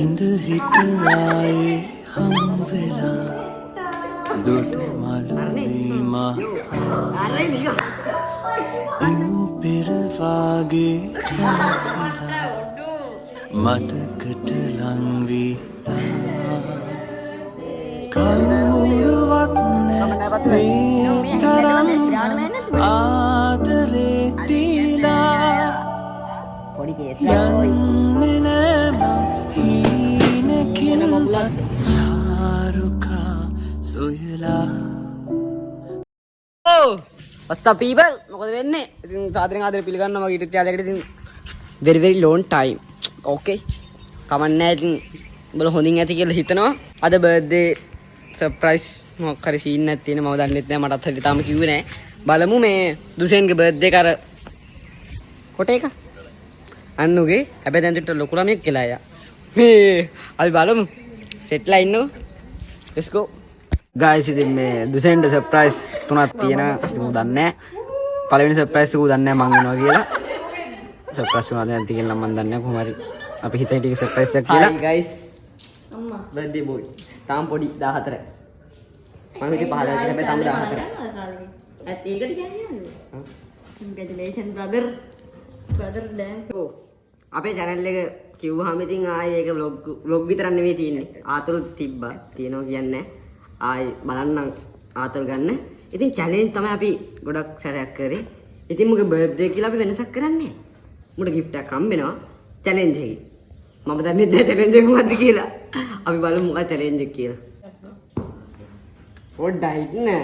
इंद हिट आए हम वेला दुट मालूमी महा इमु पेरवागे सासिला මතකට ලංවී කවුරුවත් නැ මේ තරම් ආදරේ දීලා යන්නේ නෑ මං හීනකින් ආරුකා සොයලා What's up people? මොකද වෙන්නේ? ඉතින් සාදරයෙන් ආදරේ පිළිගන්නවා මගේ YouTube channel එකට. ඉතින් very long time. Okay. කමන්නේ ඉතින් උඹලා හොඳින් ඇති කියලා හිතනවා. අද birthday surprise මොකක් හරි සීන් එකක් තියෙන මම දන්නෙත් නෑ මටත් හරියට තාම කිව්වේ නෑ. බලමු මේ දුෂෙන්ගේ birthday එක අර කොට එක. අන්නුගේ හැබැයි දැන් දෙට ලොකු ළමයෙක් කියලා අයියා. මේ අපි බලමු. සෙට්ලා ඉන්නකො. Let's go. Guys ඉතින් මේ දුෂෙන්ට surprise තුනක් තියෙනවා. ඉතින් උන් දන්නේ නෑ. පළවෙනි surprise එක උන් දන්නේ නෑ මං වෙනවා කියලා. surprise වුණාද නැද්ද කියලා මම දන්නේ නැහැ කොහොම හරි අපි හිතේ ටික surprise එකක් කියලා. Hi guys. අම්මා birthday boy. තාම පොඩි 14. මම හිතේ 15 හැබැයි තාම 14. ඒකට කියන්නේ congratulations brother. brother damn. ඔව්. අපේ channel එක කිව්වහම ඉතින් ආයේ ඒක vlog විතරක් නෙවෙයි තියෙන්නේ. ආතරුත් තිබ්බා. තියෙනවා කියන්නේ ආයි බලන්න ආතල් ගන්න. ඉතින් challenge තමයි අපි ගොඩක් සැරයක් කරේ. ඉතින් මුගේ birthday කියලා අපි වෙනසක් කරන්නේ නැහැ. මුට gift එකක් හම්බෙනවා challenge එකේ. මම දන්නේ නැහැ challenge එක මොකද්ද කියලා. අපි බලමු මොකක්ද challenge එක කියලා. පොඩ්ඩයි නෑ.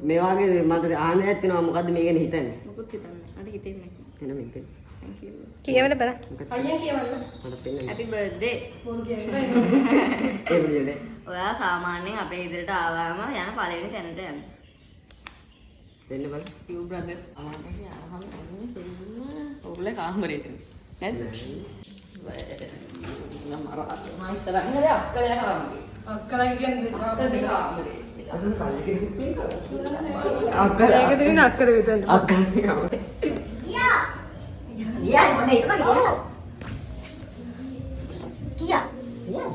මේ වගේ මට ආන්න ඇත්තනවා මොකද්ද මේ ගැන හිතන්නේ? මොකුත් හිතන්නේ. අර හිතෙන්නේ නැහැ. එන මේක. Thank you. කියවද බලන්න. අයියා කියවන්න. මට පෙන්නන්න. Happy birthday. මොන කියන්නේ? ඒ විදිහට. ඔයා සාමාන්‍යයෙන් අපේ ඉදිරියට ආවම යන පළවෙනි තැනට යන්න. දෙන්න බලන්න. You brother. අමාරුයි ආවම අන්නේ දෙන්න. ඔගොල්ලෝ කාමරේට. නැද්ද? මම ඉස්සරහින් නේද අක්කලා කාමරේ. අක්කලා කියන්නේ කාමරේ. අද කල්ලි කෙනෙක් අක්කලා ඒක දෙන අක්කලා විතර. අක්කලා කාමරේ. කියා. කියා මොනේ ඒක කියා. කියා.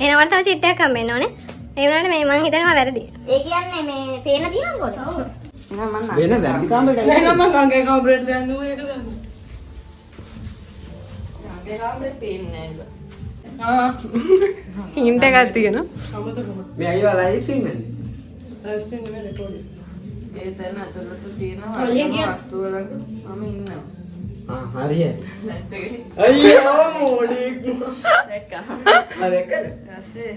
එනවට තව චිට් එකක් හම්බෙන්න ඕනේ. ඒ වුණාට මේ මං හිතනවා වැරදි. ඒ කියන්නේ මේ පේන තියෙනවද කොට? ඔව්. එහෙනම් මම වෙන වැරදි කාමරේට එහෙනම් මම අංගේ කාමරේට යන්න ඕනේ ඒක දන්න. අංගේ කාමරේට පේන්නේ නැහැ. හින්ට් එකක් තියෙනවා. මේ අයියෝ ලයිව් ස්ට්‍රීම් එකේ. ලයිව් ස්ට්‍රීම් එකේ රෙකෝඩ්. ඒ තැන අතුලත තියෙනවා වස්තු වල මම ඉන්නවා. හරිය. නැත්නම් අයියෝ මොඩික්. දැක්කා. අර එකද? ඊපස්සේ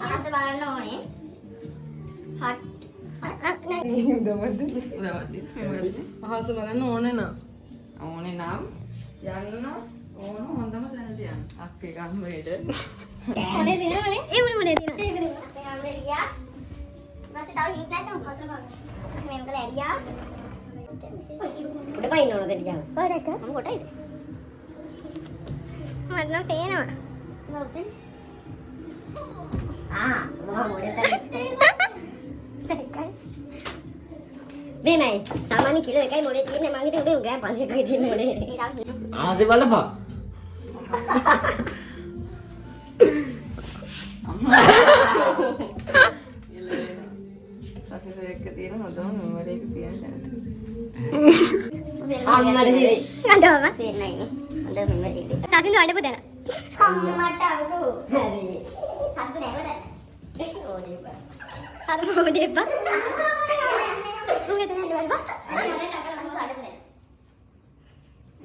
ආස බලන්න ඕනේ. දවද්ද උදවද්දි මෙවලදී අහස බලන්න ඕනේ නා. ඕනේ නම් යන්න ඕන හොඳම තැනට යන්න. අක්කේ කාමරේට. මොනේ දිනවනේ? ඒ උනේ මොනේ දිනව? අපේ ආම්ලේ ගියා. ඊපස්සේ තව හිට නැත්නම් හතර බලන්න. මේ මොකද ඇරියා? උඩ පයින්න ඕනද කියලා. කොහෙද දැක්ක? මම කොටයිද? මට නම් පේනවා. මොකද? මම මොඩේ දැක්කයි. මේ නයි සාමාන්‍ය කිලෝ එකයි මොලේ තියෙන්නේ මං හිතුවේ උඹේ ගෑ 500 ටගේ තියෙන මොලේ. ආසේ බලපන්. සසර එක තියෙන හොඳම මෙමරි එක තියෙන තැනට. අම්මලේ අඬවම තේරෙන්නේ නැහැ නේ. හොඳ මෙමරි එක. සාසින්ද අඬපු දෙන. අම්මට අරු. හරි. හස්තු නෑවද? ඕනේ බා. අර මොඩේ බා. උගේ තන අඬවල් බා.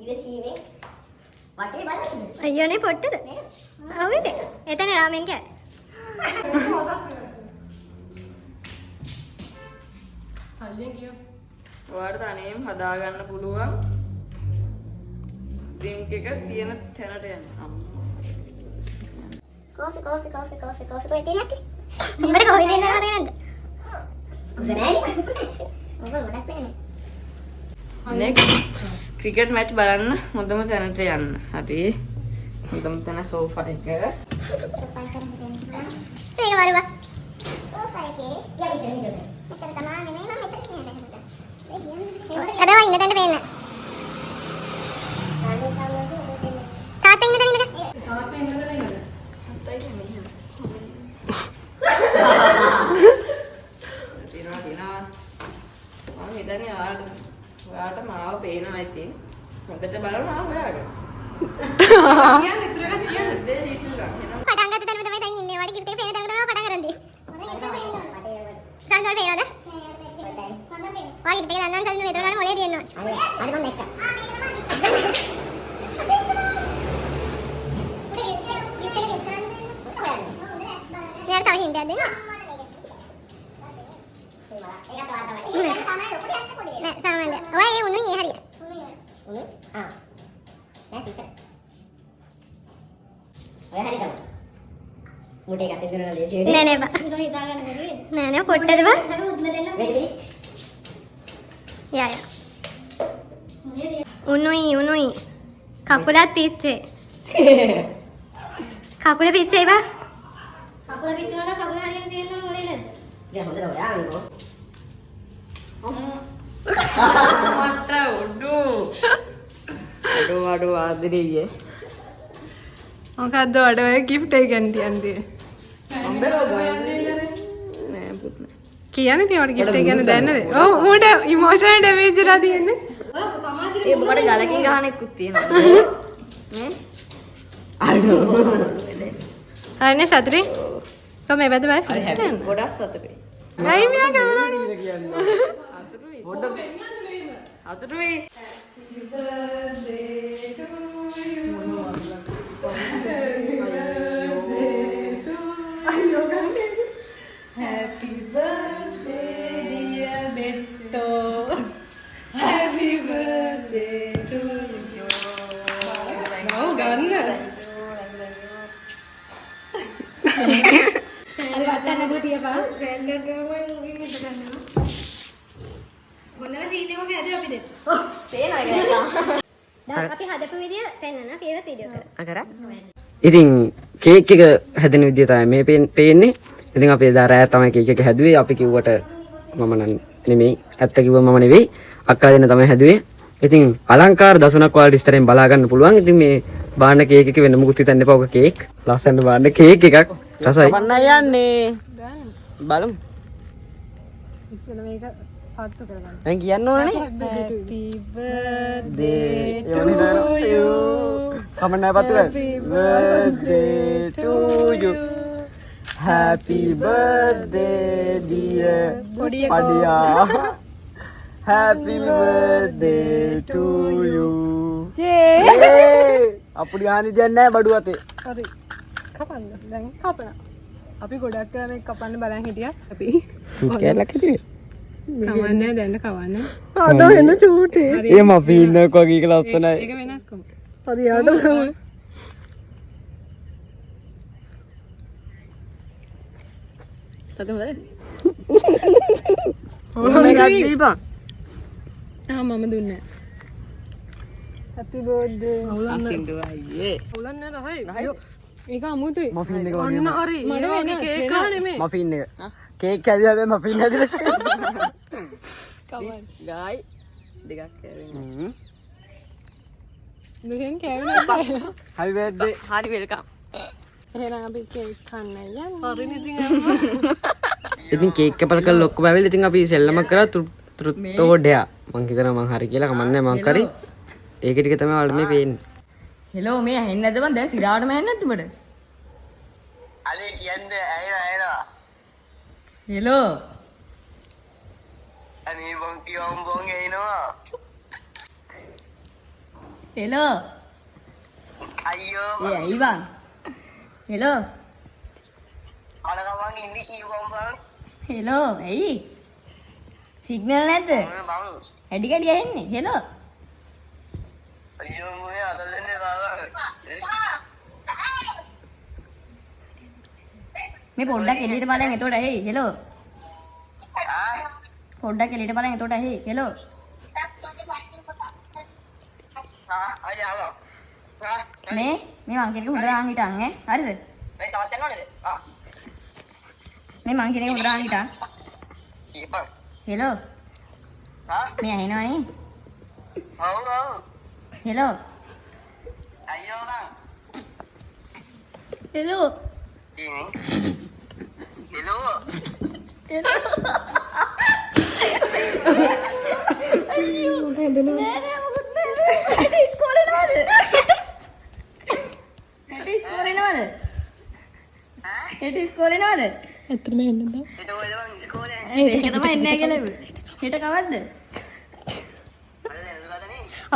ඉවසීමේ වටේ බලන්න. අයියෝනේ පොට්ටද? අවුද? එතන රාමෙන් කෑ. අයියෙන් කියව. ඔයාලට අනේම හදාගන්න පුළුවන් ඩ්‍රින්ක් එක තියෙන තැනට යන්න. කෝෆි කොයි තියෙනවද? උඹට කොහේ දෙන්න හරියන්නේ නැද්ද? උසරෑනේ. ඔබ ගොඩක් පේන්නේ. next ක්‍රිකට් මැච් බලන්න හොඳම තැනට යන්න. හරි. හොඳම තැන සෝෆා එක. මේක වරුවා. සෝෆා එකේ යවිසෙන්නේ නේද? මෙතන තමයි නෙමෙයි මම මෙතන කියන්නේ. අද ඉන්න තැනට පේන්න. තාත්තා ඉන්න තැන ඉන්නද? එතන බලනවා ඔයාට. කියන්න ඉතුරු එකක් කියන්න. දෙය හිටලා. පටන් ගත්ත තැනම තමයි දැන් ඉන්නේ. වඩ gift එක පේන තැනක තමයි පටන් ගන්න දෙන්නේ. සංසල් පේනවද? ඔයා gift එක දන්නවා සංසල් මේ දොරවල් මොලේ තියෙනවා. අර මම දැක්කා. මෙයාට තව හින්ට් එකක් දෙන්න. නෑ සාමාන්‍ය. ඔය ඒ උණුයි ඒ හරියට. උණුයි? ආ. නෑ සිත. ඔය හරි තමයි. මුටේ එකක් දෙන්න ලේසි වෙන්නේ. නෑ නෑ බා. ඒක හිතා ගන්න බැරි. නෑ නෑ පොට්ටද බා. අපි උද්දල දෙන්න. වෙයි. යා යා. උණුයි. කකුලත් පිච්චේ. කකුල පිච්චේ බා. කකුල පිච්චුණා කකුල හරියට තියෙන්න ඕනේ නේද? දැන් හොඳට ඔයාලෝ. මට අඩු ආදරේ. මොකද්ද වඩ ඔය gift එක ගැන තියන්නේ? නෑ පුත් නෑ. කියන්නේ තියවට gift එක ගැන දැන්නද? ඔව් මූට emotional damage ලා තියෙන්නේ. ඒ මොකට ගලකින් ගහන එක්කුත් තියෙනවා. නේ? අඩෝ. අනේ සතුටුයි. කොහොම මේ පැත්ත බෑ. ගොඩක් සතුටුයි. ඇයි මෙයා කැමරානේ? අතුරුයි. පොඩ්ඩක් අතුරුයි. Happy birthday dear Betto. Happy birthday to you. නෝ ගන්න. අර වටන්න නේද තියපා. රැන්ඩම් ඩ්‍රෝමන් මුලින් හිට ගන්නවා. මොනම සීන් එකක ඇද අපි දෙන්න. පේනවා ඒක. දැන් අපි හදපු විදිය පෙන්නන කියලා වීඩියෝ කරා. අකරා. ඉතින් කේක් එක හැදෙන විදිය තමයි මේ පේන්නේ. ඉතින් අපි එදා රෑ තමයි කේක් එක හැදුවේ. අපි කිව්වට මම නෙමෙයි. ඇත්ත කිව්වම මම නෙවෙයි. අක්කා දෙන්න තමයි හැදුවේ. ඉතින් අලංකාර දසුණක් ඔයාලට ඉස්තරෙන් බලා ගන්න පුළුවන්. ඉතින් මේ බාන්න කේක් එක වෙන මොකුත් හිතන්න එපා. ඔක කේක්. ලස්සන බාන්න කේක් එකක්. රසයි. කපන්න යන්නේ. බලමු. ඉස්සෙල්ලා මේක පත්තු කරගන්න. දැන් කියන්න ඕනනේ. Happy birthday to you. කමන්න පත්තු කර. Birthday to you. Happy birthday dear Padiya. Happy birthday to you. Yay! අපුඩි ගානි දෙන්නේ නැහැ බඩු අතේ. හරි. කපන්න. දැන් කපන. අපි ගොඩක් කලා මේක කපන්න බලන් හිටියා. අපි කැලක් හිටියේ. කවන්නේ දැන් කවන්නේ. අඩ වෙන චූටි. ඒ මෆින් එක වගේ කියලා ඔත්තනයි. ඒක වෙනස් කොහොමද? හරි ආඩ. තද හොඳයි. මේකක් දීපන්. මම දුන්නේ. Happy birthday. අසින්දු අයියේ. උලන්නේ නැහැ. අයියෝ. මේක අමුතුයි. මෆින් එක වගේ. ඔන්න හරි. මට වෙන්නේ කේක් එක නෙමෙයි. මෆින් එක. කේක් හැදුවා හැබැයි මෆින් හැදලා. කමන්න. ගායි දෙකක් කෑවෙනවා. දුහෙන් කෑවේ නැහැ. Happy birthday. හරි වෙල්කම්. එහෙනම් අපි කේක් කන්න යන්නේ. හරිනේ ඉතින් ඉතින් කේක් කපල කරලා ඔක්කොම ඇවිල්ලා ඉතින් අපි සෙල්ලමක් කරා තෘත්තෝඩයා. මං හිතනවා මං හරි කියලා කමන්නේ මං කරේ. ඒක ටික තමයි වල මේ පේන්නේ. හෙලෝ මේ ඇහෙන්නේ නැද්ද මං දැන් සිරාවටම ඇහෙන්නේ නැද්ද උඹට? අනේ කියන්නේ ඇහෙනවා. හෙලෝ අනේ බොන් කියවම් බොන් ඇහෙනවා. හෙලෝ අයියෝ ඒ ඇයි බං? හෙලෝ අලගමන් ඉන්නේ කියවම් බං. හෙලෝ ඇයි? සිග්නල් නැද්ද? බං හැඩි කැඩි ඇහෙන්නේ. හෙලෝ අයියෝ මොනේ අදලන්නේ බං. මේ පොඩ්ඩක් එළියට බලන්න එතකොට ඇහි. හෙලෝ පොඩ්ඩක් එළියට බලන්න එතකොට ඇහි. හෙලෝ අයියා මේ මං කියන එක හොඳට අහන් හිටන් ඈ. හරිද? මේ තවත් යනවද? මේ මං කියන එක හොඳට අහන් හිටන්. කීපන්. හෙලෝ හා මේ ඇහෙනවනේ. ඔව් ඔව්. හෙලෝ අයියෝ බං. හෙලෝ හෙලෝ අයියෝ නෑ නෑ මොකුත් නෑ. ඉස්කෝලේ නේද? හෙට ඉස්කෝලේ නේද? හෙට ඉස්කෝලේ නේද? ඇත්තටම එන්නද? ඊට ඔය මං ඉස්කෝලේ ඒක තමයි එන්නේ කියලා. හෙට කවද්ද?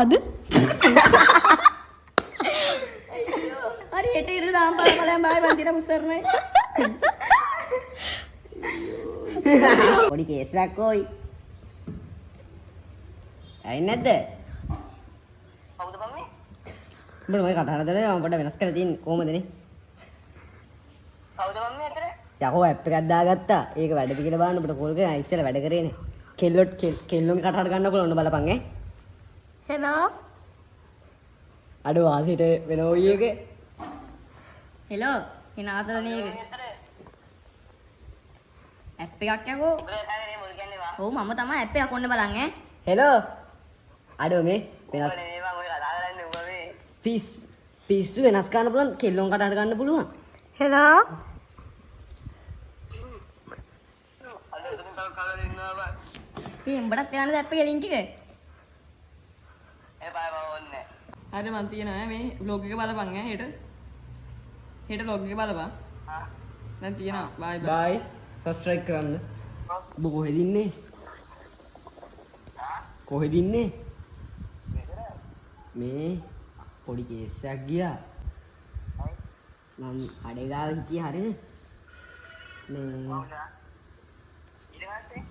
අද හරි හෙට ඉර දාම් බලපලයන් බායි වන්දින මුස්සරනේ. පොඩි කේසයක් කොයි. ඇයි නැද්ද? කවුද මම්මේ? උඹ මොකද කතා කරන්නේ? මම පොඩ්ඩක් වෙනස් කරලා තියෙන්නේ කොහමදනේ? කවුද මම්මේ අතර? යකෝ ඇප් එකක් දාගත්තා. ඒක වැඩද කියලා බලන්න ඔබට කෝල් කරා ඉස්සෙල්ලා වැඩ කරේනේ. කෙල්ලොන්ගේ කටහඬ ගන්නකොල ඔන්න බලපන් ඈ. හෙලෝ. අඩෝ ආසිට වෙන ඔය එක. හෙලෝ. එන ආතලනේ එක. ඇප් එකක් යකෝ. ඔබ කාගේ මොල් කියන්නේ වා? ඔව් මම තමයි ඇප් එකක් ඔන්න බලන් ඈ. හෙලෝ. අඩෝ මේ වෙනස් ඔය මේවා මොකද කතා කරන්නේ උඹ මේ? පිස්සු වෙනස් කරන්න පුළුවන් කෙල්ලොන් කටහඬ ගන්න පුළුවන්. හෙලෝ. අද උදේ තව කලර ඉන්නවා බා. ඉතින් උඹටත් යන්න ඇප් එකේ ලින්ක් එක. ඒ බය බව ඕනේ. හරි මන් තියනවා මේ vlog එක බලපන් ඈ හෙට. හෙට vlog එක බලපන්. හා දැන් තියනවා. bye bye. බයි සබ්ස්ක්‍රයිබ් කරන්න. ඔබ කොහෙද ඉන්නේ? කොහෙද ඉන්නේ? මේ පොඩි කේසයක් ගියා. මම අඩේ ගාව හිටියේ හරිද? මේ ඊට පස්සේ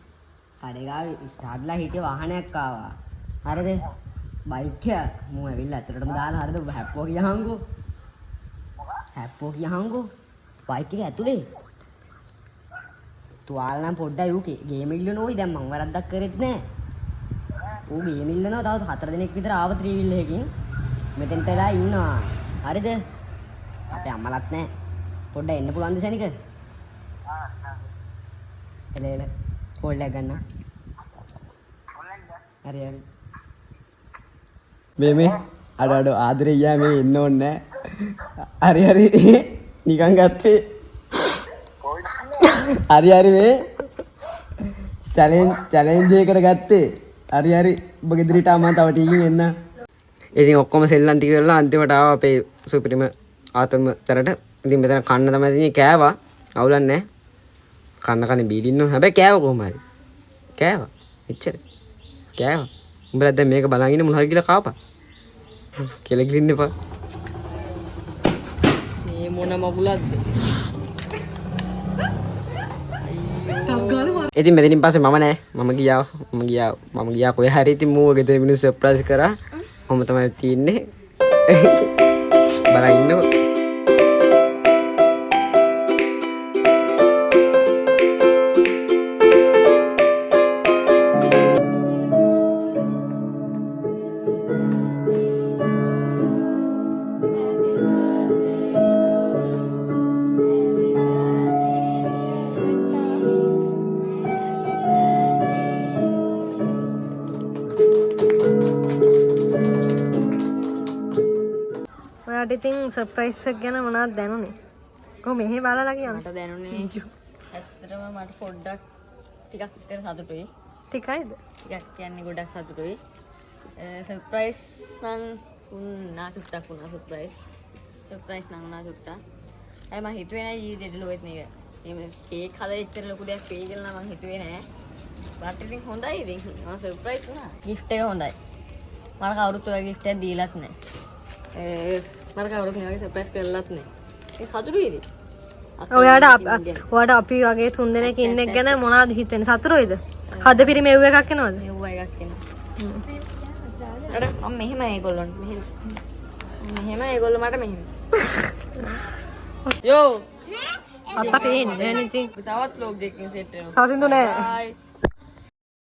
අඩේ ගාව ස්ටාර්ට්ලා හිටිය වාහනයක් ආවා. හරිද? බයික් එක මම ඇවිල්ලා ඇතුළටම දාලා හරිද? හැප්පෝ කියහන්කෝ. හැප්පෝ කියහන්කෝ. බයික් එක ඇතුලේ. තුවාල නම් පොඩ්ඩයි ඌ ගේම් ඉල්ලනෝයි දැන් මං වරද්දක් කරෙත් නෑ. ඌ ගේම් ඉල්ලනවා තව 4 දිනක් විතර ආව ත්‍රිවිල් එකකින්. මෙතෙන්ට වෙලා ඉන්නවා. හරිද? අපේ අම්මලත් නෑ. පොඩ්ඩක් එන්න පුළුවන්ද සෙනික? එල කෝල් එක ගන්න. හරි හරි. මේ අඩ ආදරේ යා මේ එන්න ඕනේ නෑ. හරි හරි. නිකන් ගත්තේ. හරි මේ චැලෙන්ජ් එකකට ගත්තේ. හරි ඔබ ගෙදරට ආවම තව ටිකකින් එන්න. ඉතින් ඔක්කොම සෙල්ලම් ටික කරලා අන්තිමට ආවා අපේ සුපිරිම ආතම තරට. ඉතින් මෙතන කන්න තමයි ඉතින් කෑවා. අවුලක් නැහැ. කන්න කලින් බීඩින්න ඕන. හැබැයි කෑවා කොහොම හරි. කෑවා. එච්චර. කෑවා. උඹලා දැන් මේක බලන් ඉන්න මොන හරි කියලා කාපා. කියලා ගින්න එපා. මේ මොන මගුලක්ද? ඉතින් මෙතනින් පස්සේ මම නෑ. මම ගියා කොහේ හරි ඉතින් මූව ගෙදර මිනිස්සු සර්ප්‍රයිස් කරා. ඔහොම තමයි තියෙන්නේ. බලන් ඉන්නකො. ඔයාට ඉතින් සර්ප්‍රයිස් එක ගැන මොනවද දැනුනේ? කොහොම මෙහෙ බලලා කියන්නේ? මට දැනුනේ ඇත්තටම මට පොඩ්ඩක් ටිකක් විතර සතුටුයි. ටිකයිද? ටිකක් කියන්නේ ගොඩක් සතුටුයි. සර්ප්‍රයිස් නම් උන්නා චුට්ටක් වුණා සර්ප්‍රයිස්. සර්ප්‍රයිස් නම් උනා චුට්ටක්. මම හිතුවේ නෑ ජීවිතේට ලොවෙත් මේක. මේ කේක් හදලා ඉතර ලොකු දෙයක් වෙයි කියලා නම් මම හිතුවේ නෑ. බට් ඉතින් හොඳයි ඉතින්. මම සර්ප්‍රයිස් වුණා. gift එක හොඳයි. මම කවුරුත් ඔය gift එකක් දීලත් නෑ. මට කවුරුත් මේ වගේ සර්ප්‍රයිස් කරලත් නෑ. ඒ සතුටුයි ඉතින්. ඔයාට අපි වගේ 3 දෙනෙක් ඉන්නෙක් ගැන මොනවද හිතෙන්නේ? සතුටුයිද? හද පිරිමෙව් එකක් එනවද? මෙව්ව එකක් එනවා. අර මම මෙහෙම ඒගොල්ලන්ට මෙහෙම ඒගොල්ලෝ මට මෙහෙම. යෝ අප්පා පේන්නේ නැහැ නේ ඉතින්. තවත් vlog එකකින් සෙට් වෙනවා. සාසින්දු නෑ. බයි.